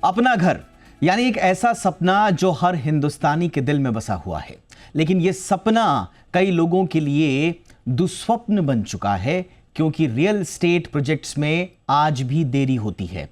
अपना घर यानी एक ऐसा सपना जो हर हिंदुस्तानी के दिल में बसा हुआ है, लेकिन यह सपना कई लोगों के लिए दुस्वप्न बन चुका है क्योंकि रियल एस्टेट प्रोजेक्ट्स में आज भी देरी होती है।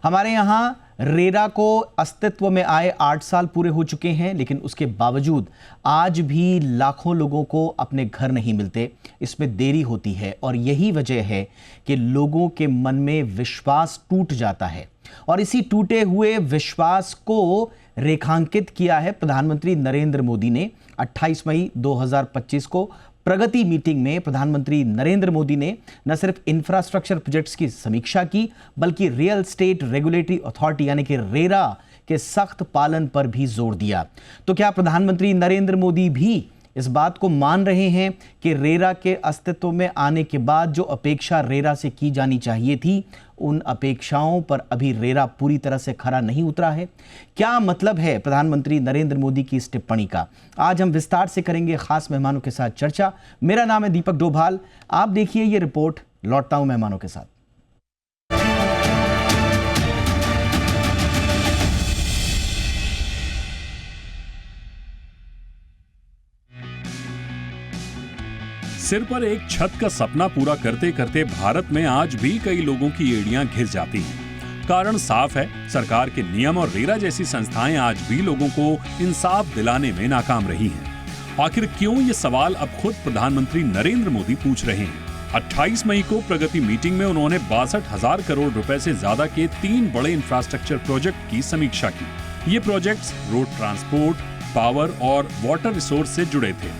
हमारे यहाँ रेरा को अस्तित्व में आए 8 साल पूरे हो चुके हैं, लेकिन उसके बावजूद आज भी लाखों लोगों को अपने घर नहीं मिलते। इसमें देरी होती है और यही वजह है कि लोगों के मन में विश्वास टूट जाता है और इसी टूटे हुए विश्वास को रेखांकित किया है प्रधानमंत्री नरेंद्र मोदी ने। 28 मई 2025 को प्रगति मीटिंग में प्रधानमंत्री नरेंद्र मोदी ने न सिर्फ इंफ्रास्ट्रक्चर प्रोजेक्ट्स की समीक्षा की, बल्कि रियल एस्टेट रेगुलेटरी अथॉरिटी यानी कि रेरा के सख्त पालन पर भी जोर दिया। तो क्या प्रधानमंत्री नरेंद्र मोदी भी इस बात को मान रहे हैं कि रेरा के अस्तित्व में आने के बाद जो अपेक्षा रेरा से की जानी चाहिए थी, उन अपेक्षाओं पर अभी रेरा पूरी तरह से खरा नहीं उतरा है? क्या मतलब है प्रधानमंत्री नरेंद्र मोदी की इस टिप्पणी का? आज हम विस्तार से करेंगे खास मेहमानों के साथ चर्चा। मेरा नाम है दीपक डोभाल, आप देखिए ये रिपोर्ट, लौटता हूं मेहमानों के साथ। सिर पर एक छत का सपना पूरा करते करते भारत में आज भी कई लोगों की एड़ियां घिस जाती हैं। कारण साफ है, सरकार के नियम और रेरा जैसी संस्थाएं आज भी लोगों को इंसाफ दिलाने में नाकाम रही हैं। आखिर क्यों, ये सवाल अब खुद प्रधानमंत्री नरेंद्र मोदी पूछ रहे हैं। 28 मई को प्रगति मीटिंग में उन्होंने 62,000 करोड़ रुपए से ज्यादा के 3 बड़े इंफ्रास्ट्रक्चर प्रोजेक्ट की समीक्षा की। ये प्रोजेक्ट्स रोड ट्रांसपोर्ट, पावर और वाटर रिसोर्स से जुड़े थे।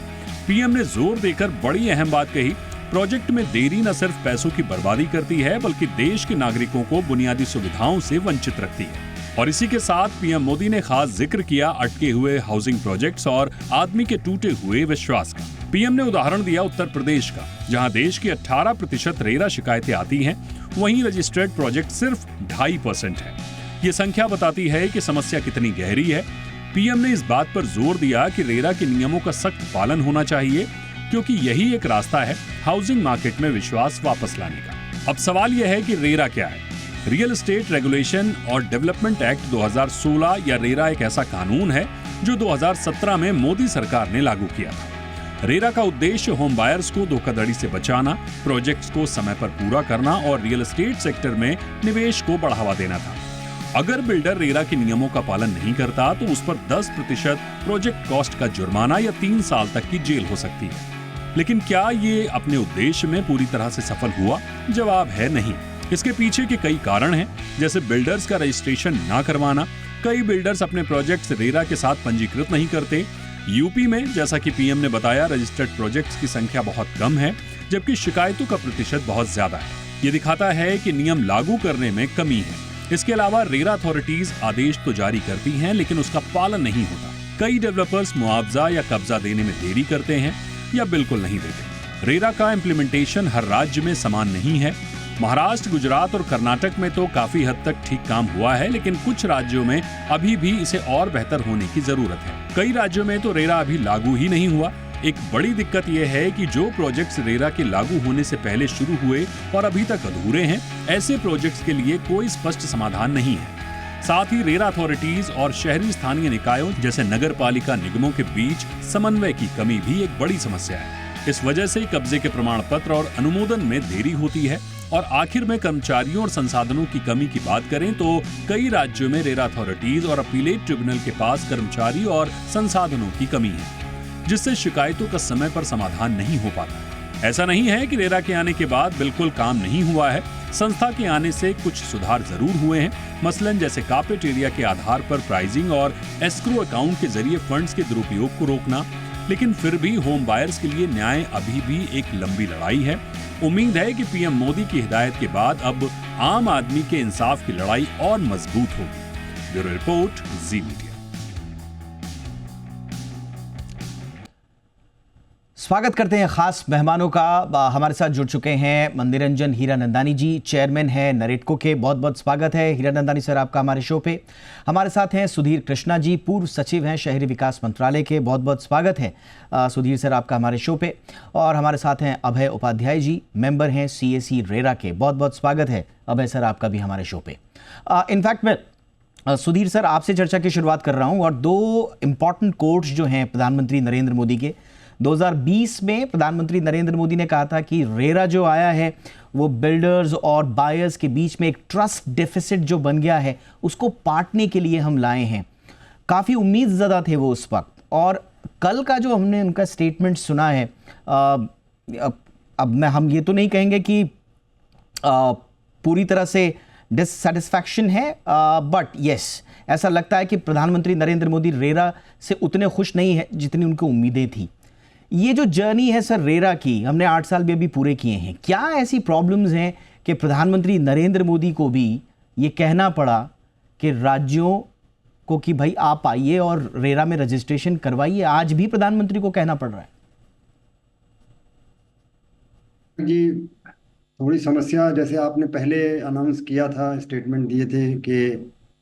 पीएम ने जोर देकर बड़ी अहम बात कही, प्रोजेक्ट में देरी न सिर्फ पैसों की बर्बादी करती है, बल्कि देश के नागरिकों को बुनियादी सुविधाओं से वंचित रखती है। और इसी के साथ पीएम मोदी ने खास जिक्र किया अटके हुए हाउसिंग प्रोजेक्ट्स और आदमी के टूटे हुए विश्वास का। पीएम ने उदाहरण दिया उत्तर प्रदेश का, जहां देश की 18% रेरा शिकायतें आती हैं, वहीं रजिस्टर्ड प्रोजेक्ट सिर्फ 2.5% है। ये संख्या बताती है कि समस्या कितनी गहरी है। पीएम ने इस बात पर जोर दिया कि रेरा के नियमों का सख्त पालन होना चाहिए, क्योंकि यही एक रास्ता है हाउसिंग मार्केट में विश्वास वापस लाने का। अब सवाल यह है कि रेरा क्या है? रियल एस्टेट रेगुलेशन और डेवलपमेंट एक्ट 2016 या रेरा एक ऐसा कानून है जो 2017 में मोदी सरकार ने लागू किया था। रेरा का उद्देश्य होम बायर्स को धोखाधड़ी से बचाना, प्रोजेक्ट्स को समय पर पूरा करना और रियल एस्टेट सेक्टर में निवेश को बढ़ावा देना था। अगर बिल्डर रेरा के नियमों का पालन नहीं करता तो उस पर 10% प्रोजेक्ट कॉस्ट का जुर्माना या 3 साल तक की जेल हो सकती है। लेकिन क्या ये अपने उद्देश्य में पूरी तरह से सफल हुआ? जवाब है नहीं। इसके पीछे के कई कारण हैं, जैसे बिल्डर्स का रजिस्ट्रेशन ना करवाना। कई बिल्डर्स अपने प्रोजेक्ट्स रेरा के साथ पंजीकृत नहीं करते। यूपी में, जैसा कि पीएम ने बताया, रजिस्टर्ड प्रोजेक्ट्स की संख्या बहुत कम है, जबकि शिकायतों का प्रतिशत बहुत ज्यादा है। ये दिखाता है कि नियम लागू करने में कमी है। इसके अलावा रेरा अथॉरिटीज आदेश तो जारी करती हैं, लेकिन उसका पालन नहीं होता। कई डेवलपर्स मुआवजा या कब्जा देने में देरी करते हैं या बिल्कुल नहीं देते। रेरा का इम्प्लीमेंटेशन हर राज्य में समान नहीं है। महाराष्ट्र, गुजरात और कर्नाटक में तो काफी हद तक ठीक काम हुआ है, लेकिन कुछ राज्यों में अभी भी इसे और बेहतर होने की जरूरत है। कई राज्यों में तो रेरा अभी लागू ही नहीं हुआ। एक बड़ी दिक्कत यह है कि जो प्रोजेक्ट्स रेरा के लागू होने से पहले शुरू हुए और अभी तक अधूरे हैं, ऐसे प्रोजेक्ट्स के लिए कोई स्पष्ट समाधान नहीं है। साथ ही रेरा अथॉरिटीज और शहरी स्थानीय निकायों जैसे नगर पालिका निगमों के बीच समन्वय की कमी भी एक बड़ी समस्या है। इस वजह से कब्जे के प्रमाण पत्र और अनुमोदन में देरी होती है। और आखिर में कर्मचारियों और संसाधनों की कमी की बात करें तो कई राज्यों में रेरा अथॉरिटीज और अपीलेट ट्रिब्यूनल के पास कर्मचारी और संसाधनों की कमी है, जिससे शिकायतों का समय पर समाधान नहीं हो पाता। ऐसा नहीं है कि रेरा के आने के बाद बिल्कुल काम नहीं हुआ है। संस्था के आने से कुछ सुधार जरूर हुए हैं, मसलन जैसे कार्पेट एरिया के आधार पर प्राइसिंग और एस्क्रो अकाउंट के जरिए फंड्स के दुरुपयोग को रोकना। लेकिन फिर भी होम बायर्स के लिए न्याय अभी भी एक लंबी लड़ाई है। उम्मीद है कि पीएम मोदी की हिदायत के बाद अब आम आदमी के इंसाफ की लड़ाई और मजबूत होगी। ब्यूरो रिपोर्ट, जी मीडिया। स्वागत करते हैं खास मेहमानों का। हमारे साथ जुड़ चुके हैं मंदिरंजन हीरानंदानी जी, चेयरमैन हैं नरेटको के। बहुत बहुत स्वागत है हीरानंदानी सर आपका हमारे शो पे। हमारे साथ हैं सुधीर कृष्णा जी, पूर्व सचिव हैं शहरी विकास मंत्रालय के। बहुत बहुत स्वागत है सुधीर सर आपका हमारे शो पे। और हमारे साथ हैं अभय उपाध्याय जी, मेंबर हैं CAC रेरा के। बहुत बहुत स्वागत है अभय सर आपका भी हमारे शो पे। इनफैक्ट मैं सुधीर सर, आपसे चर्चा की शुरुआत कर रहा हूं और दो इंपॉर्टेंट कोट्स जो हैं प्रधानमंत्री नरेंद्र मोदी के। 2020 में प्रधानमंत्री नरेंद्र मोदी ने कहा था कि रेरा जो आया है वो बिल्डर्स और बायर्स के बीच में एक ट्रस्ट डेफिसिट जो बन गया है उसको पाटने के लिए हम लाए हैं। काफ़ी उम्मीद ज़दा थे वो उस वक्त, और कल का जो हमने उनका स्टेटमेंट सुना है, अब हम ये तो नहीं कहेंगे कि पूरी तरह से डिससेटिस्फैक्शन है, बट यस, ऐसा लगता है कि प्रधानमंत्री नरेंद्र मोदी रेरा से उतने खुश नहीं है जितनी उनको उम्मीदें थी। ये जो जर्नी है सर रेरा की, हमने 8 साल भी अभी पूरे किए हैं, क्या ऐसी प्रॉब्लम्स हैं कि प्रधानमंत्री नरेंद्र मोदी को भी ये कहना पड़ा कि राज्यों को कि भाई आप आइए और रेरा में रजिस्ट्रेशन करवाइए? आज भी प्रधानमंत्री को कहना पड़ रहा है जी। थोड़ी समस्या, जैसे आपने पहले अनाउंस किया था, स्टेटमेंट दिए थे कि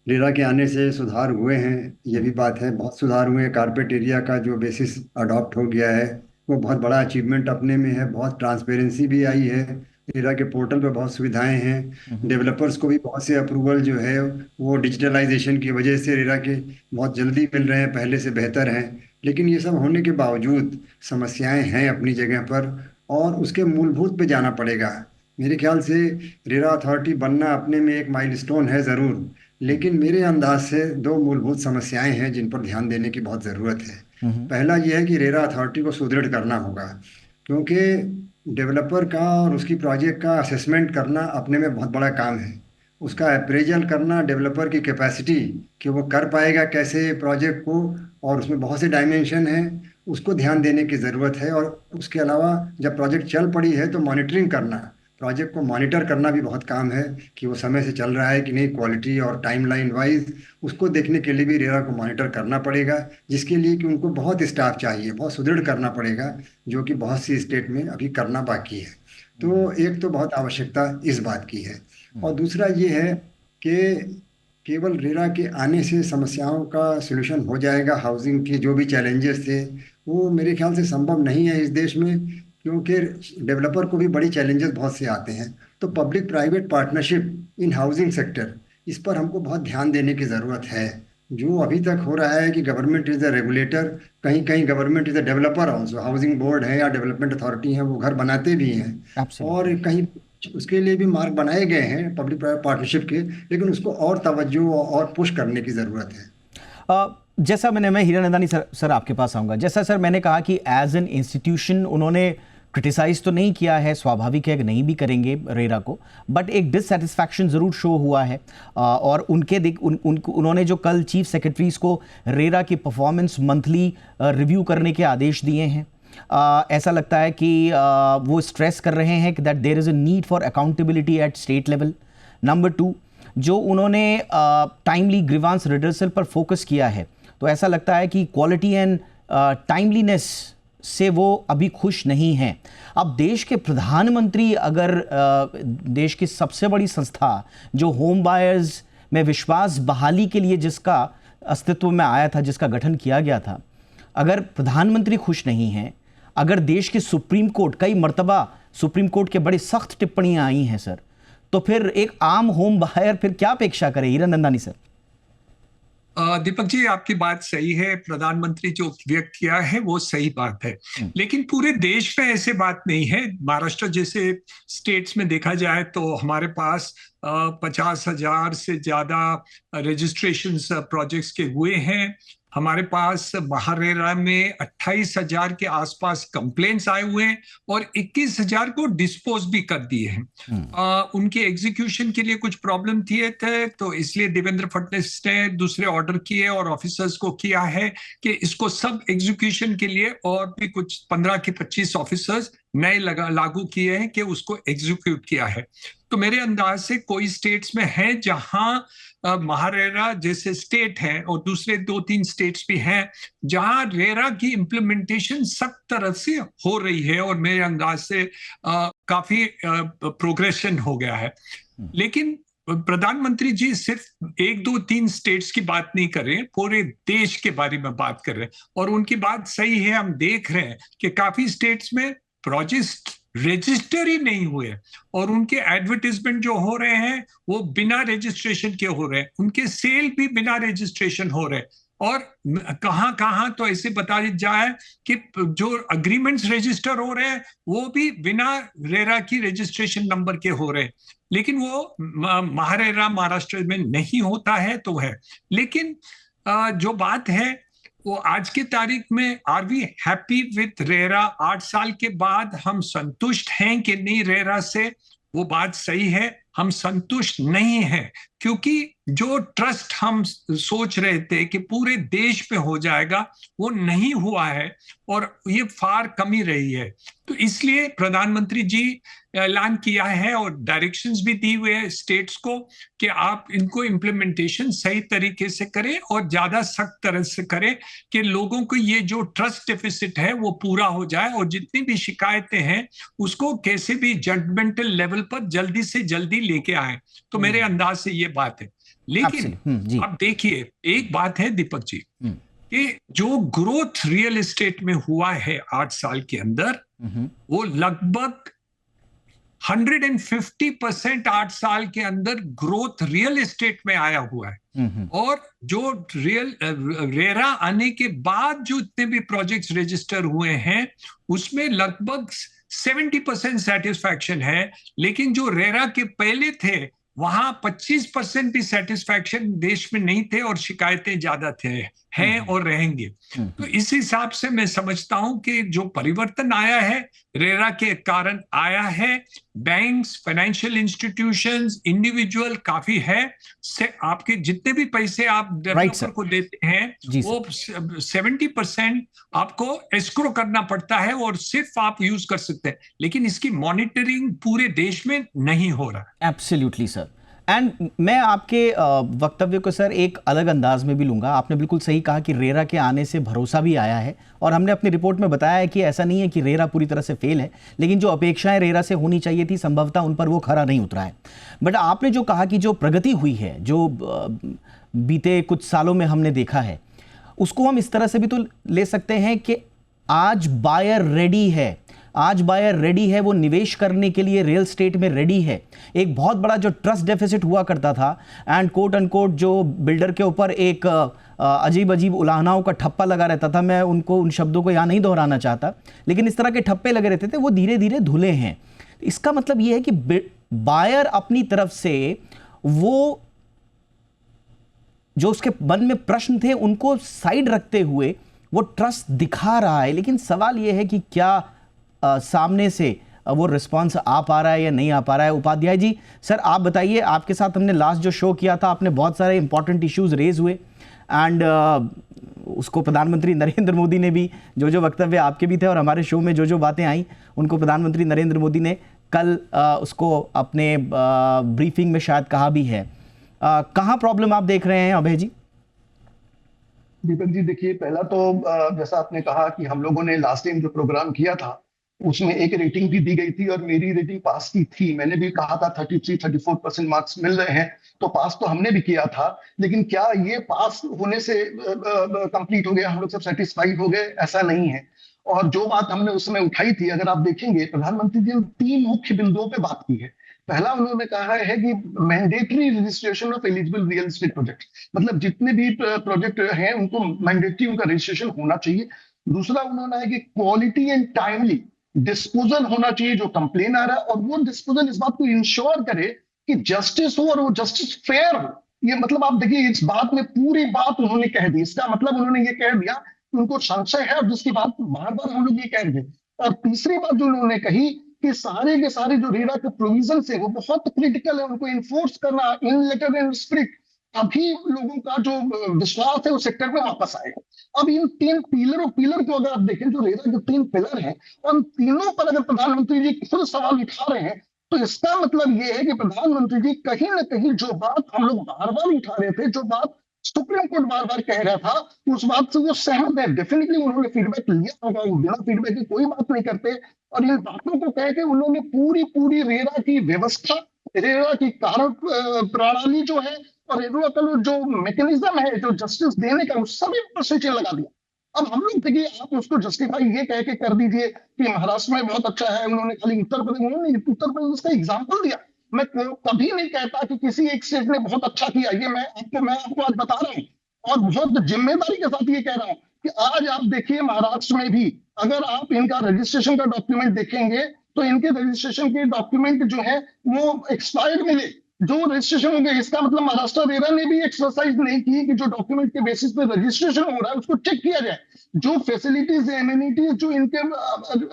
रेरा के आने से सुधार हुए हैं, ये भी बात है, बहुत सुधार हुए हैं। कारपेट एरिया का जो बेसिस अडॉप्ट हो गया है वो बहुत बड़ा अचीवमेंट अपने में है। बहुत ट्रांसपेरेंसी भी आई है, रेरा के पोर्टल पे बहुत सुविधाएं हैं। डेवलपर्स को भी बहुत से अप्रूवल जो है वो डिजिटलाइजेशन की वजह से रेरा के बहुत जल्दी मिल रहे हैं, पहले से बेहतर हैं। लेकिन ये सब होने के बावजूद समस्याएं हैं अपनी जगह पर, और उसके मूलभूत पे जाना पड़ेगा। मेरे ख्याल से रेरा अथॉरिटी बनना अपने में एक माइलस्टोन है ज़रूर, लेकिन मेरे अंदाज से दो मूलभूत समस्याएं हैं जिन पर ध्यान देने की बहुत ज़रूरत है। पहला यह है कि रेरा अथॉरिटी को सुदृढ़ करना होगा, क्योंकि डेवलपर का और उसकी प्रोजेक्ट का असेसमेंट करना अपने में बहुत बड़ा काम है। उसका अप्रेजल करना, डेवलपर की कैपेसिटी कि वो कर पाएगा कैसे प्रोजेक्ट को, और उसमें बहुत से डायमेंशन हैं, उसको ध्यान देने की ज़रूरत है। और उसके अलावा जब प्रोजेक्ट चल पड़ी है तो मॉनिटरिंग करना, प्रोजेक्ट को मॉनिटर करना भी बहुत काम है कि वो समय से चल रहा है कि नहीं, क्वालिटी और टाइमलाइन वाइज उसको देखने के लिए भी रेरा को मॉनिटर करना पड़ेगा, जिसके लिए कि उनको बहुत स्टाफ चाहिए, बहुत सुदृढ़ करना पड़ेगा, जो कि बहुत सी स्टेट में अभी करना बाकी है। तो एक तो बहुत आवश्यकता इस बात की है, और दूसरा ये है कि केवल रेरा के आने से समस्याओं का सलूशन हो जाएगा। हाउसिंग के जो भी चैलेंजेस थे वो मेरे ख्याल से संभव नहीं है इस देश में, क्योंकि डेवलपर को भी बड़ी चैलेंजेस बहुत से आते हैं। तो public private partnership in housing sector, इस पर हमको बहुत ध्यान देने की ज़रूरत है। जो अभी तक हो रहा है कि गवर्नमेंट इज़ अ रेगुलेटर, कहीं कहीं government is a developer also, housing board है या डेवलपमेंट अथॉरिटी है, वो घर बनाते भी हैं, और कहीं उसके लिए भी मार्ग बनाए गए हैं पब्लिक प्राइवेट पार्टनरशिप के, लेकिन उसको और तवज्जो और पुश करने की ज़रूरत है। जैसा मैं हीरानंदानी सर आपके पास आऊँगा। जैसा सर मैंने कहा कि एज एन इंस्टीट्यूशन उन्होंने क्रिटिसाइज तो नहीं किया है, स्वाभाविक है कि नहीं भी करेंगे रेरा को, बट एक डिससेटिस्फैक्शन ज़रूर शो हुआ है। और उन्होंने जो कल चीफ सेक्रेटरीज को रेरा की परफॉर्मेंस मंथली रिव्यू करने के आदेश दिए हैं, ऐसा लगता है कि वो स्ट्रेस कर रहे हैं कि that there is a need for accountability at state level. Number 2, जो उन्होंने टाइमली ग्रीवांस रिडर्सल पर फोकस किया है, तो ऐसा लगता है कि क्वालिटी एंड टाइमलीनेस से वो अभी खुश नहीं हैं। अब देश के प्रधानमंत्री अगर देश की सबसे बड़ी संस्था जो होम बायर्स में विश्वास बहाली के लिए जिसका अस्तित्व में आया था, जिसका गठन किया गया था, अगर प्रधानमंत्री खुश नहीं हैं, अगर देश की सुप्रीम कोर्ट, कई मर्तबा सुप्रीम कोर्ट के बड़ी सख्त टिप्पणियां आई हैं सर, तो फिर एक आम होम बायर फिर क्या अपेक्षा करे? हीरानंदानी सर। दीपक जी, आपकी बात सही है, प्रधानमंत्री जो व्यक्त किया है वो सही बात है, लेकिन पूरे देश में ऐसे बात नहीं है। महाराष्ट्र जैसे स्टेट्स में देखा जाए तो हमारे पास 50,000 से ज्यादा रजिस्ट्रेशंस प्रोजेक्ट्स के हुए हैं। हमारे पास महारेरा में 28,000 के आसपास कंप्लेंट्स आए हुए हैं और 21,000 को डिस्पोज भी कर दिए हैं। उनके एग्जीक्यूशन के लिए कुछ प्रॉब्लम थे, तो इसलिए देवेंद्र फडणवीस ने दूसरे ऑर्डर किए और ऑफिसर्स को किया है कि इसको सब एग्जीक्यूशन के लिए और भी कुछ 15 के 25 ऑफिसर्स नए लागू किए हैं कि उसको एग्जीक्यूट किया है। तो मेरे अंदाज से कोई स्टेट्स में है जहां महारेरा जैसे स्टेट है, और दूसरे 2-3 स्टेट्स भी हैं जहां रेरा की इम्प्लीमेंटेशन सख्त तरह से हो रही है, और मेरे अंदाज से काफी प्रोग्रेशन हो गया है। लेकिन प्रधानमंत्री जी सिर्फ 1-2-3 स्टेट्स की बात नहीं कर रहे हैं, पूरे देश के बारे में बात कर रहे हैं, और उनकी बात सही है। हम देख रहे हैं कि काफी स्टेट्स में प्रोजेक्ट्स रजिस्टर ही नहीं हुए, और उनके एडवर्टाइजमेंट जो हो रहे हैं वो बिना रजिस्ट्रेशन के हो रहे हैं, उनके सेल भी बिना रजिस्ट्रेशन हो रहे हैं। और कहां कहां तो ऐसे बता जाए कि जो अग्रीमेंट्स रजिस्टर हो रहे हैं वो भी बिना रेरा की रजिस्ट्रेशन नंबर के हो रहे हैं। लेकिन वो महारेरा महाराष्ट्र में नहीं होता है तो है। लेकिन जो बात है वो आज की तारीख में, are we happy with RERA? 8 साल के बाद हम संतुष्ट हैं कि नहीं रेरा से? वो बात सही है, हम संतुष्ट नहीं हैं, क्योंकि जो ट्रस्ट हम सोच रहे थे कि पूरे देश में हो जाएगा वो नहीं हुआ है, और ये फार कमी रही है। तो इसलिए प्रधानमंत्री जी ऐलान किया है और डायरेक्शंस भी दी हुए हैं स्टेट्स को कि आप इनको इम्प्लीमेंटेशन सही तरीके से करें और ज्यादा सख्त तरह से करें कि लोगों को ये जो ट्रस्ट डेफिसिट है वो पूरा हो जाए, और जितनी भी शिकायतें हैं उसको कैसे भी जजमेंटल लेवल पर जल्दी से जल्दी लेके आए। तो मेरे अंदाज से ये बात है। लेकिन जी। अब देखिए, एक बात है दीपक जी कि जो ग्रोथ रियल एस्टेट में हुआ है 8 साल के अंदर, वो लगभग 150% 8 साल के अंदर ग्रोथ रियल एस्टेट में आया हुआ है। और जो रेरा आने के बाद जो इतने भी प्रोजेक्ट्स रजिस्टर हुए हैं उसमें लगभग 70% सेटिस्फैक्शन है। लेकिन जो रेरा के पहले थे वहां 25% भी सेटिस्फैक्शन देश में नहीं थे, और शिकायतें ज्यादा थे, हैं और रहेंगे। तो इस हिसाब से मैं समझता हूं कि जो परिवर्तन आया है रेरा के कारण आया है। बैंक्स, फाइनेंशियल इंस्टीट्यूशंस, इंडिविजुअल काफी है से आपके जितने भी पैसे आप डेवलपर को देते हैं वो 70% आपको एस्क्रो करना पड़ता है और सिर्फ आप यूज कर सकते हैं, लेकिन इसकी मॉनिटरिंग पूरे देश में नहीं हो रहा। Absolutely sir. एंड मैं आपके वक्तव्य को सर एक अलग अंदाज में भी लूंगा। आपने बिल्कुल सही कहा कि रेरा के आने से भरोसा भी आया है, और हमने अपनी रिपोर्ट में बताया है कि ऐसा नहीं है कि रेरा पूरी तरह से फेल है, लेकिन जो अपेक्षाएं रेरा से होनी चाहिए थी संभवतः उन पर वो खरा नहीं उतरा है। बट आपने जो कहा कि जो प्रगति हुई है, जो बीते कुछ सालों में हमने देखा है, उसको हम इस तरह से भी तो ले सकते हैं कि आज बायर रेडी है, आज बायर रेडी है, वो निवेश करने के लिए रियल स्टेट में रेडी है। एक बहुत बड़ा जो ट्रस्ट डेफिसिट हुआ करता था एंड कोट अनकोट जो बिल्डर के ऊपर एक अजीब अजीब उलाहनाओं का ठप्पा लगा रहता था, मैं उन शब्दों को यहाँ नहीं दोहराना चाहता, लेकिन इस तरह के ठप्पे लगे रहते थे, वो धीरे धीरे धुले हैं। इसका मतलब ये है कि बायर अपनी तरफ से वो जो उसके मन में प्रश्न थे उनको साइड रखते हुए वो ट्रस्ट दिखा रहा है। लेकिन सवाल ये है कि क्या सामने से वो रिस्पांस आ पा रहा है या नहीं आ पा रहा है। उपाध्याय जी, सर आप बताइए, आपके साथ हमने लास्ट जो शो किया था आपने बहुत सारे इंपॉर्टेंट इश्यूज रेज हुए एंड उसको प्रधानमंत्री नरेंद्र मोदी ने भी, जो वक्तव्य आपके भी थे और हमारे शो में जो बातें आई उनको प्रधानमंत्री नरेंद्र मोदी ने कल उसको अपने ब्रीफिंग में शायद कहा भी है। कहाँ प्रॉब्लम आप देख रहे हैं अभय जी? दीपक जी देखिए, पहला तो जैसा आपने कहा कि हम लोगों ने लास्ट टाइम जो प्रोग्राम किया था उसमें एक रेटिंग भी दी गई थी और मेरी रेटिंग पास की थी। मैंने भी कहा था 33-34% मार्क्स मिल रहे हैं, तो पास तो हमने भी किया था। लेकिन क्या ये पास होने से कंप्लीट हो गया, हम लोग सब सेटिस्फाइड हो गए? ऐसा नहीं है। और जो बात हमने उस समय उठाई थी, अगर आप देखेंगे प्रधानमंत्री जी ने 3 मुख्य बिंदुओं पे बात की है। पहला उन्होंने कहा है कि mandatory registration of eligible real estate project, मतलब जितने भी प्रोजेक्ट हैं उनको मैंडेटरी उनका रजिस्ट्रेशन होना चाहिए। दूसरा उन्होंने है कि क्वालिटी एंड टाइमली डिस्पोजल होना चाहिए जो कंप्लेन आ रहा है, और वो डिस्पोजल इस बात को इंश्योर करे कि जस्टिस हो और वो जस्टिस फेयर हो। ये मतलब आप देखिए, इस बात में पूरी बात उन्होंने कह दी। इसका मतलब उन्होंने ये कह दिया कि उनको संशय है, और जिसकी बात बार बार हम लोग ये कह रहे थे। और तीसरी बात जो उन्होंने कही कि सारे के सारे जो रेरा के प्रोविजन है वो बहुत क्रिटिकल है, उनको इन्फोर्स करना इन लेटर एंड स्पिरिट, अभी लोगों का जो विश्वास है उस सेक्टर में वापस आएगा। अब इन 3 पिलर को अगर आप देखें, जो रेरा के 3 पिलर हैं, उन तीनों पर अगर प्रधानमंत्री जी खुद सवाल उठा रहे हैं, तो इसका मतलब ये है कि प्रधानमंत्री जी कहीं ना कहीं जो बात हम लोग बार बार उठा रहे थे, जो बात सुप्रीम कोर्ट बार बार कह रहा था, उस बात से वो सहमत है। डेफिनेटली उन्होंने फीडबैक लिया होगा, बिना फीडबैक के कोई बात नहीं करते। और इन बातों को कह के उन्होंने पूरी रेरा की व्यवस्था, रेरा की कार्य प्रणाली जो है और रेरा का जो मैकेनिज्म है जो जस्टिस देने का, उस सभी पर स्विच लगा दिया। अब हम लोग देखिए, आप उसको जस्टिफाई ये कह के कर दीजिए कि महाराष्ट्र में बहुत अच्छा है, उन्होंने खाली उत्तर प्रदेश का एग्जाम्पल दिया। मैं कभी नहीं कहता कि किसी एक स्टेट ने बहुत अच्छा किया, ये मैं आपको आज बता रहा हूँ, और बहुत जिम्मेदारी के साथ ये कह रहा हूँ कि आज आप देखिए महाराष्ट्र में भी अगर आप इनका रजिस्ट्रेशन का डॉक्यूमेंट देखेंगे तो इनके रजिस्ट्रेशन के डॉक्यूमेंट जो है वो एक्सपायर्ड मिले, जो रजिस्ट्रेशन हो गया। इसका मतलब महाराष्ट्र रेरा ने भी एक्सरसाइज नहीं की कि जो डॉक्यूमेंट के बेसिस पे रजिस्ट्रेशन हो रहा है उसको चेक किया जाए। जो फैसिलिटीज एमिनिटीज जो इनके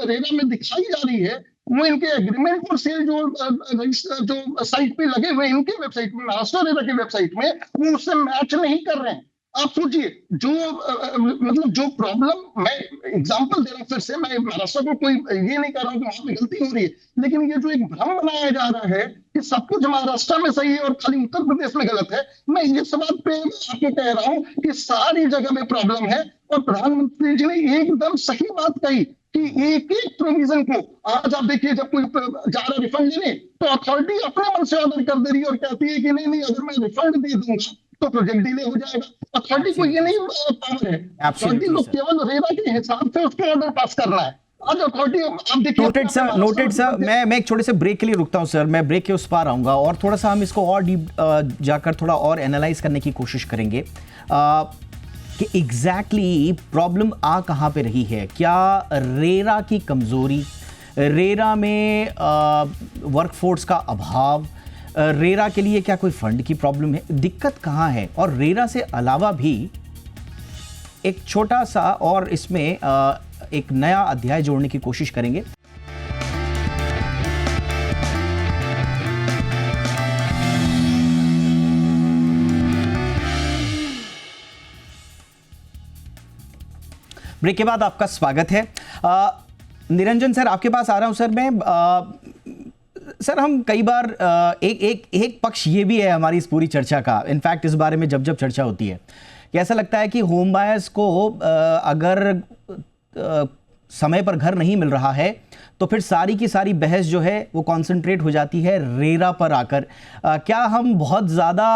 रेरा में दिखाई जा रही है, वो इनके एग्रीमेंट फॉर सेल जो साइट पे लगे हुए इनके वेबसाइट में, महाराष्ट्र रेरा के वेबसाइट में, वो उससे मैच नहीं कर रहे हैं। आप सोचिए, जो मतलब जो प्रॉब्लम, मैं एग्जांपल दे रहा हूँ फिर से, मैं महाराष्ट्र को कोई ये नहीं कर रहा हूँ कि वहां पे गलती हो रही है, लेकिन ये जो एक भ्रम बनाया जा रहा है कि सब कुछ महाराष्ट्र में सही है और खाली उत्तर प्रदेश में गलत है, मैं इस बात पे आपको कह रहा हूँ कि सारी जगह में प्रॉब्लम है। और प्रधानमंत्री जी ने एकदम सही बात कही कि एक एक प्रोविजन को, आज आप देखिए जब कोई जा रहा रिफंड लेने तो अथॉरिटी अपने मन से ऑर्डर कर दे रही है और कहती है कि नहीं नहीं, अगर मैं रिफंड दे दूंगा तो प्रोजेक्ट डिले हो जाएगा। अथॉरिटी को ये नहीं पावर है, अथॉरिटी को केवल रेरा के हिसाब से उसको ऑर्डर पास करना है। आज अथॉरिटी, आप देखिए, नोटेड सर, मैं एक छोटे से ब्रेक के लिए रुकता हूं सर, मैं ब्रेक के उस पार आऊंगा और थोड़ा सा हम इसको और डीप जाकर थोड़ा और एनालाइज करने की कोशिश करेंगे कि एग्जैक्टली प्रॉब्लम आ कहां पे रही है। क्या रेरा की कमजोरी, रेरा में वर्कफोर्स का अभाव, रेरा के लिए क्या कोई फंड की प्रॉब्लम है, दिक्कत कहां है? और रेरा से अलावा भी एक छोटा सा और इसमें एक नया अध्याय जोड़ने की कोशिश करेंगे। ब्रेक के बाद आपका स्वागत है। निरंजन सर, आपके पास आ रहा हूं सर मैं। सर, हम कई बार एक पक्ष ये भी है हमारी इस पूरी चर्चा का, इनफैक्ट इस बारे में जब जब चर्चा होती है कि ऐसा लगता है कि होम बायर्स को अगर समय पर घर नहीं मिल रहा है तो फिर सारी की सारी बहस जो है वो कंसंट्रेट हो जाती है रेरा पर आकर। क्या हम बहुत ज़्यादा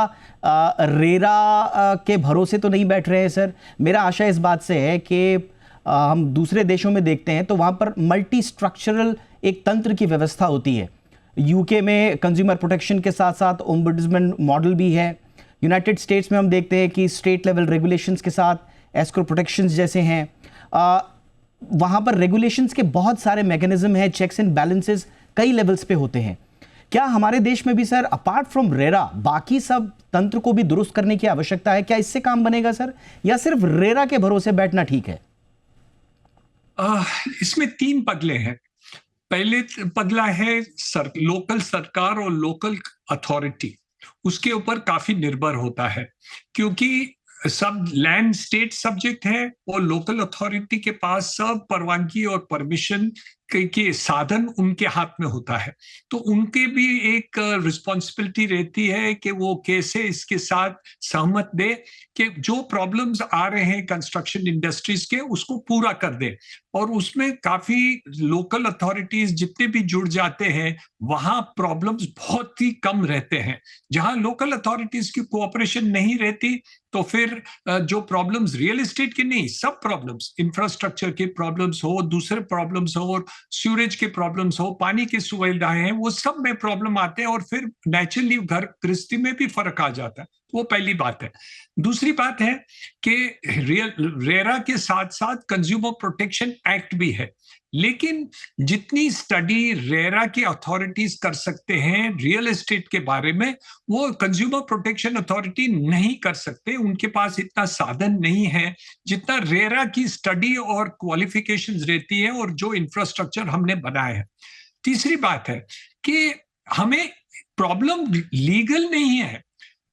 रेरा के भरोसे तो नहीं बैठ रहे हैं सर? मेरा आशा इस बात से है कि हम दूसरे देशों में देखते हैं तो वहाँ पर मल्टी स्ट्रक्चरल एक तंत्र की व्यवस्था होती है। यूके में कंज्यूमर प्रोटेक्शन के साथ साथ ओम्बुड्समैन मॉडल भी है। यूनाइटेड स्टेट्स में हम देखते हैं कि स्टेट लेवल रेगुलेशंस के साथ एस्क्रो प्रोटेक्शंस जैसे हैं। वहाँ पर रेगुलेशंस के बहुत सारे मैकेनिज्म हैं, चेक्स एंड बैलेंसेस कई लेवल्स पे होते हैं। क्या हमारे देश में भी सर अपार्ट फ्रॉम रेरा बाकी सब तंत्र को भी दुरुस्त करने की आवश्यकता है? क्या इससे काम बनेगा सर, या सिर्फ रेरा के भरोसे बैठना ठीक है? इसमें 3 पगले हैं। पहले पगला है लोकल सरकार और लोकल अथॉरिटी, उसके ऊपर काफी निर्भर होता है, क्योंकि सब लैंड स्टेट सब्जेक्ट है और लोकल अथॉरिटी के पास सब परवानगी और परमिशन के साधन उनके हाथ में होता है। तो उनके भी एक रिस्पॉन्सिबिलिटी रहती है कि वो कैसे इसके साथ सहमत दे कि जो प्रॉब्लम्स आ रहे हैं कंस्ट्रक्शन इंडस्ट्रीज के उसको पूरा कर दे। और उसमें काफी लोकल अथॉरिटीज जितने भी जुड़ जाते हैं वहां प्रॉब्लम्स बहुत ही कम रहते हैं। जहां लोकल अथॉरिटीज की कोऑपरेशन नहीं रहती तो फिर जो प्रॉब्लम्स रियल एस्टेट के नहीं, सब प्रॉब्लम्स, इंफ्रास्ट्रक्चर के प्रॉब्लम्स हो, दूसरे प्रॉब्लम्स हो, सीवरेज के प्रॉब्लम्स हो, पानी की सुविधाएं हैं, वो सब में प्रॉब्लम आते हैं और फिर नेचुरली घर गृहस्थी में भी फर्क आ जाता है। वो पहली बात है। दूसरी बात है कि रेरा के साथ साथ कंज्यूमर प्रोटेक्शन एक्ट भी है, लेकिन जितनी स्टडी रेरा की अथॉरिटीज कर सकते हैं रियल एस्टेट के बारे में, वो कंज्यूमर प्रोटेक्शन अथॉरिटी नहीं कर सकते। उनके पास इतना साधन नहीं है जितना रेरा की स्टडी और क्वालिफिकेशंस रहती है और जो इंफ्रास्ट्रक्चर हमने बनाया है। तीसरी बात है कि हमें प्रॉब्लम लीगल नहीं है,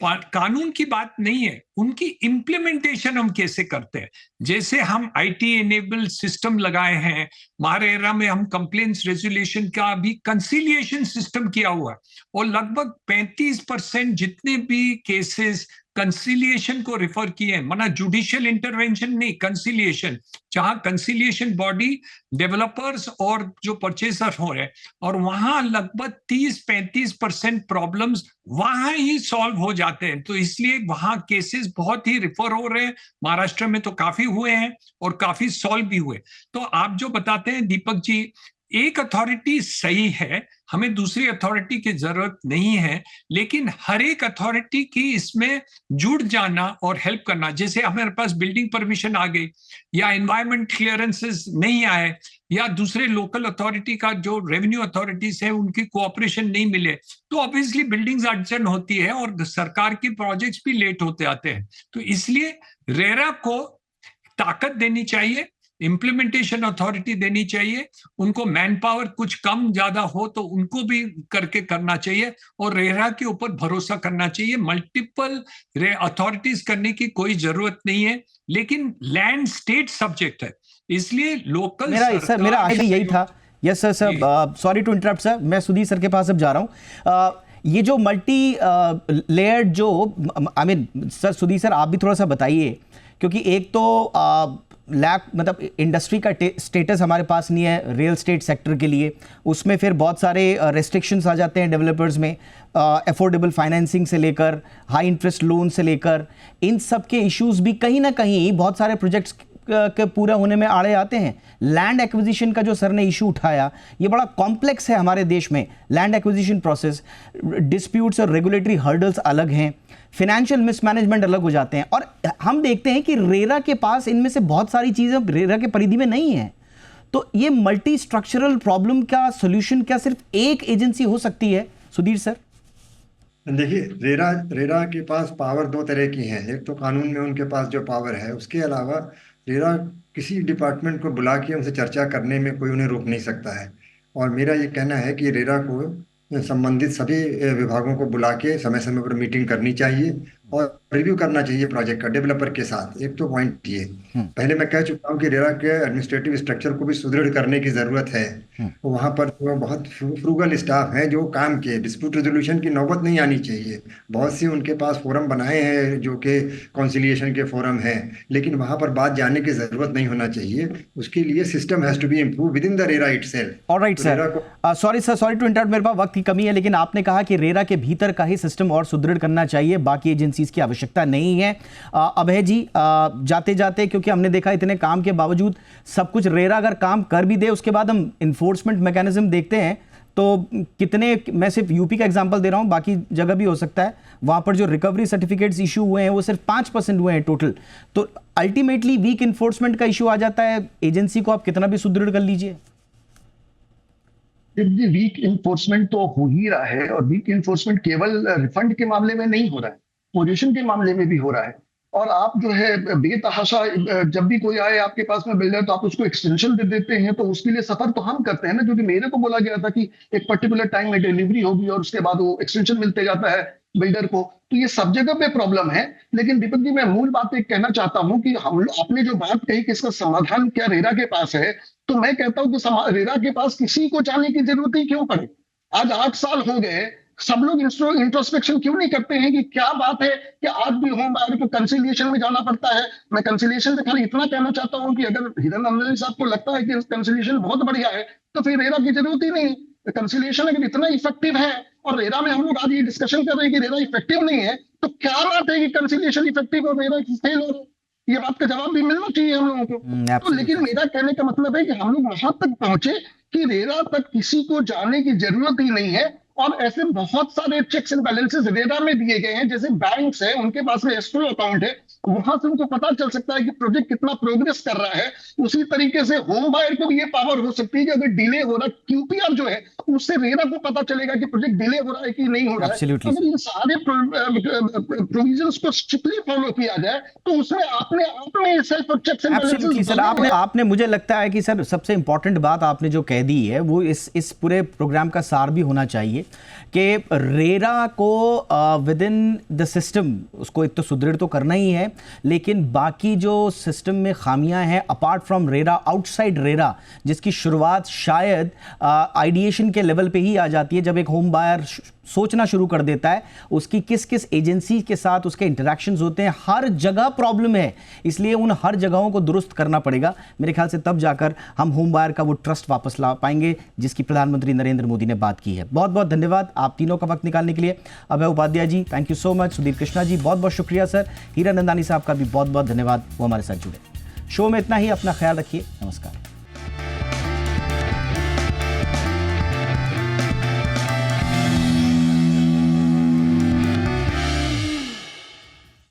कानून की बात नहीं है, उनकी इम्प्लीमेंटेशन हम कैसे करते हैं। जैसे हम आईटी एनेबल्ड सिस्टम लगाए हैं, महारेरा में हम कंप्लेंट्स रेजोल्यूशन का भी कंसिलिएशन सिस्टम किया हुआ है और लगभग 35% जितने भी केसेस कंसिलिएशन को रिफर किए, माना जुडिशियल इंटरवेंशन नहीं, कंसिलिएशन, जहां कंसिलिएशन बॉडी डेवलपर्स और जो परचेसर हो रहे, और वहां लगभग 30-35% प्रॉब्लम्स वहां ही सॉल्व हो जाते हैं। तो इसलिए वहां केसेस बहुत ही रिफर हो रहे हैं। महाराष्ट्र में तो काफी हुए हैं और काफी सॉल्व भी हुए। तो आप जो बताते हैं दीपक जी, एक अथॉरिटी सही है, हमें दूसरी अथॉरिटी की जरूरत नहीं है, लेकिन हर एक अथॉरिटी की इसमें जुड़ जाना और हेल्प करना। जैसे हमारे पास बिल्डिंग परमिशन आ गई, या एनवायरमेंट क्लियरेंसेस नहीं आए, या दूसरे लोकल अथॉरिटी का जो रेवेन्यू अथॉरिटीज है उनकी कोऑपरेशन नहीं मिले, तो ऑब्वियसली बिल्डिंग्स अड़चन होती है और सरकार की प्रोजेक्ट्स भी लेट होते आते हैं। तो इसलिए रेरा को ताकत देनी चाहिए, इम्प्लीमेंटेशन अथॉरिटी देनी चाहिए, उनको मैन पावर कुछ कम ज्यादा हो तो उनको भी करके करना चाहिए, और रेरा के ऊपर भरोसा करना चाहिए। मल्टीपल अथॉरिटीज करने की कोई जरूरत नहीं है, लेकिन लैंड स्टेट सब्जेक्ट है, इसलियर लोकल मेरा आशय यही था। Yes sir, sorry to interrupt sir, मैं सुधीर सर के पास अब जा रहा हूँ। ये जो मल्टी लेयर्ड जो I mean sir, Sudhir sir आप भी थोड़ा सा बताइए, क्योंकि एक तो लैक मतलब इंडस्ट्री का स्टेटस हमारे पास नहीं है रियल एस्टेट सेक्टर के लिए, उसमें फिर बहुत सारे रेस्ट्रिक्शंस आ जाते हैं डेवलपर्स में, अफोर्डेबल फाइनेंसिंग से लेकर हाई इंटरेस्ट लोन से लेकर, इन सब के इश्यूज भी कहीं ना कहीं बहुत सारे प्रोजेक्ट्स के पूरा होने में आड़े आते हैं। लैंड एक्विजिशन का जो सर ने इशू उठाया, ये बड़ा कॉम्प्लेक्स है हमारे देश में। लैंड एक्विजिशन प्रोसेस, डिस्प्यूट्स और रेगुलेटरी हर्डल्स अलग हैं, फिनेंशियल मिसमैनेजमेंट अलग हो जाते हैं, और हम देखते हैं कि रेरा के पास इनमें से बहुत सारी चीज़ें रेरा के परिधि में नहीं है। तो ये मल्टी स्ट्रक्चरल प्रॉब्लम का सॉल्यूशन क्या सिर्फ एक एजेंसी हो सकती है, सुधीर सर? देखिए, रेरा के पास पावर दो तरह की हैं। एक तो कानून में उनके पास जो पावर है, उसके अलावा रेरा किसी डिपार्टमेंट को बुला के उनसे चर्चा करने में कोई उन्हें रोक नहीं सकता है। और मेरा ये कहना है कि रेरा को संबंधित सभी विभागों को बुला के समय समय पर मीटिंग करनी चाहिए और रिव्यू करना चाहिए प्रोजेक्ट का डेवलपर के साथ। एक तो पॉइंट ये, पहले मैं कह चुका हूँ कि रेरा के एडमिनिस्ट्रेटिव स्ट्रक्चर को भी सुदृढ़ करने की जरूरत है। वहाँ पर तो बहुत फ्रूगल स्टाफ है जो काम के डिस्प्यूट रेजोल्यूशन की नौबत नहीं आनी चाहिए। बहुत सी उनके पास फोरम बनाए हैं जो कि कॉन्सिलिएशन के फोरम हैं, लेकिन वहाँ पर बात जाने की जरूरत नहीं होना चाहिए। उसके लिए system has to be improve within the RERA itself. Alright sir, sorry sir, sorry to interrupt, मेरे पास वक्त की कमी है, लेकिन आपने कहा कि रेरा के भीतर का ही सिस्टम और सुदृढ़ करना चाहिए, बाकी एजेंसीज की आवश्यकता नहीं है। अभय जी, जाते जाते, क्योंकि हमने देखा इतने काम के बावजूद सब कुछ रेरा अगर काम कर भी दे, उसके बाद हम इन्फोर्समेंट मैकेनिज्म देखते हैं तो कितने, मैं सिर्फ यूपी का एग्जांपल दे रहा हूं, बाकी जगह भी हो सकता है, वहां पर जो रिकवरी सर्टिफिकेट्स इशू हुए हैं वो सिर्फ 5% हुए हैं टोटल। तो अल्टीमेटली वीक इन्फोर्समेंट का इशू आ जाता है, एजेंसी को आप कितना भी सुदृढ़ कर लीजिए। वीक इन्फोर्समेंट तो हो ही रहा है, और वीक इन्फोर्समेंट केवल रिफंड के मामले में नहीं हो रहा है, पोजीशन के मामले में भी हो रहा है। और आप जो है बेतहाशा, जब भी कोई आए आपके पास में बिल्डर, तो आप उसको एक्सटेंशन दे देते हैं, तो उसके लिए सफर तो हम करते हैं ना, क्योंकि मेरे को बोला गया था कि एक पर्टिकुलर टाइम में डिलीवरी होगी और उसके बाद वो एक्सटेंशन मिलते जाता है बिल्डर को। तो ये सब जगह पे प्रॉब्लम है। लेकिन दीपक जी, मैं मूल बात एक कहना चाहता हूँ कि हम, आपने जो बात कही कि इसका समाधान क्या रेरा के पास है, तो मैं कहता हूँ कि रेरा के पास किसी को जाने की जरूरत ही क्यों पड़े। आज 8 साल हो गए, सब लोग इंट्रोस्पेक्शन क्यों नहीं करते हैं कि क्या बात है कि आज भी होम बायर को कंसिलिएशन में जाना पड़ता है। मैं कंसिलिएशन से खाली इतना कहना चाहता हूं कि अगर हिरन अंजलि साहब को लगता है कि कंसिलिएशन बहुत बढ़िया है, तो फिर रेरा की जरूरत ही नहीं। कंसिलिएशन अगर इतना इफेक्टिव है, और रेरा में हम लोग आज ये डिस्कशन कर रहे हैं कि रेरा इफेक्टिव नहीं है, तो क्या बात है कि कंसिलिएशन इफेक्टिव और रेरा फेल हो रहा है? ये बात का जवाब भी मिलना चाहिए हम लोगों को। तो लेकिन मेरा कहने का मतलब है कि हम लोग वहां तक पहुंचे कि रेरा तक किसी को जाने की जरूरत ही नहीं है। और ऐसे बहुत सारे चेक्स एंड बैलेंसेस रेरा में दिए गए हैं, जैसे बैंक्स है, उनके पास में एस्क्रो अकाउंट है, वहां से उनको पता चल सकता है कि प्रोजेक्ट कितना प्रोग्रेस कर रहा है। उसी तरीके से होम बायर को भी ये पावर हो सकती है कि अगर डिले हो रहा है, क्यूपीआर जो है, उससे रेरा को पता चलेगा कि प्रोजेक्ट डिले हो रहा है कि नहीं हो रहा है। अगर ये सारे प्रोविजंस को स्ट्रिक्टली फॉलो किया जाए, तो उसमें आपने self checks and balances. Sir, आपने मुझे लगता है कि सर सबसे इंपॉर्टेंट बात आपने जो कह दी है वो इस पूरे प्रोग्राम का सार भी होना चाहिए कि रेरा को विद इन द सिस्टम उसको एक तो सुदृढ़ तो करना ही है, लेकिन बाकी जो सिस्टम में खामियां हैं apart from RERA, outside RERA, जिसकी शुरुआत शायद आइडिएशन के लेवल पे ही आ जाती है जब एक होम बायर सोचना शुरू कर देता है, उसकी किस किस एजेंसी के साथ उसके इंटरेक्शंस होते हैं, हर जगह प्रॉब्लम है। इसलिए उन हर जगहों को दुरुस्त करना पड़ेगा मेरे ख्याल से, तब जाकर हम होम बायर का वो ट्रस्ट वापस ला पाएंगे जिसकी प्रधानमंत्री नरेंद्र मोदी ने बात की है। बहुत बहुत धन्यवाद आप तीनों का वक्त निकालने के लिए। Abhay Upadhyay ji thank you so much, Sudhir Krishna ji बहुत बहुत शुक्रिया सर, हीरा नंदानी साहब का भी बहुत बहुत धन्यवाद, वो हमारे साथ जुड़े। शो में इतना ही, अपना ख्याल रखिए, नमस्कार।